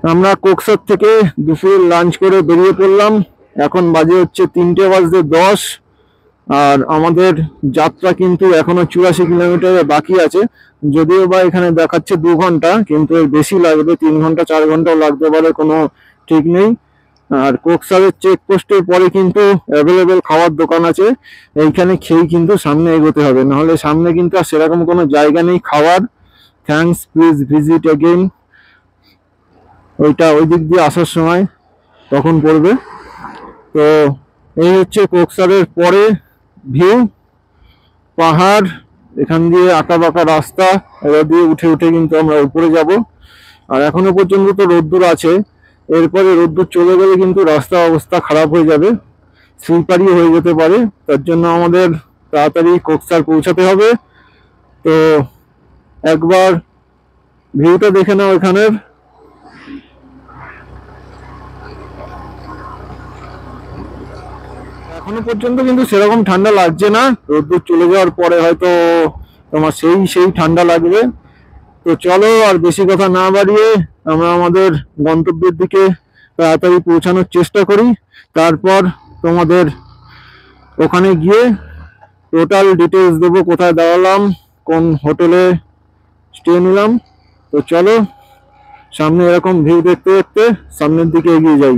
আমরা কোকসার থেকে দুপুর লাঞ্চ করে বেরিয়ে পড়লাম। এখন বাজে হচ্ছে 3:10। আর আমাদের যাত্রা কিন্তু এখনো 84 কিলোমিটার বাকি আছে। যদিও বা এখানে দেখাচ্ছে 2 ঘন্টা, কিন্তু এর বেশি লাগবে, 3 ঘন্টা 4 ঘন্টাও লাগতে পারে, কোনো ঠিক নেই। আর কোকসারের চেকপোস্টের পরে কিন্তু অ্যাভেলেবেল খাওয়ার দোকান আছে, এইখানে খেয়েই কিন্তু সামনে এগোতে হবে, নাহলে সামনে কিন্তু আর সেরকম কোনো জায়গা নেই খাওয়ার। থ্যাঙ্কস, প্লিজ ভিজিট অ্যাগেইন, ওইটা ওই দিক দিয়ে আসার সময় তখন পড়বে। তো এই হচ্ছে কোকসারের পরে ভিউ, পাহাড়, এখান দিয়ে আঁকা বাঁকা রাস্তা, এবার দিয়ে উঠে উঠে কিন্তু আমরা উপরে যাব। আর এখনো পর্যন্ত তো রোদ্দুর আছে, এরপরে রোদ্দুর চলে গেলে কিন্তু রাস্তার অবস্থা খারাপ হয়ে যাবে, স্লিপারি হয়ে যেতে পারে। তার জন্য আমাদের তাড়াতাড়ি কোকসার পৌঁছাতে হবে। তো একবার ভিউটা দেখে নাও এখানের। এখনো পর্যন্ত কিন্তু সেরকম ঠান্ডা লাগছে না, রোদ্দুর চলে যাওয়ার পরে হয়তো তোমার সেই ঠান্ডা লাগবে। তো চলো আর বেশি কথা না বাড়িয়ে আমরা আমাদের গন্তব্যের দিকে তাড়াতাড়ি পৌঁছানোর চেষ্টা করি। তারপর তোমাদের ওখানে গিয়ে টোটাল ডিটেলস দেবো, কোথায় দাঁড়ালাম, কোন হোটেলে স্টে নিলাম। তো চলো সামনে এরকম ভিউ দেখতে দেখতে সামনের দিকে এগিয়ে যাই।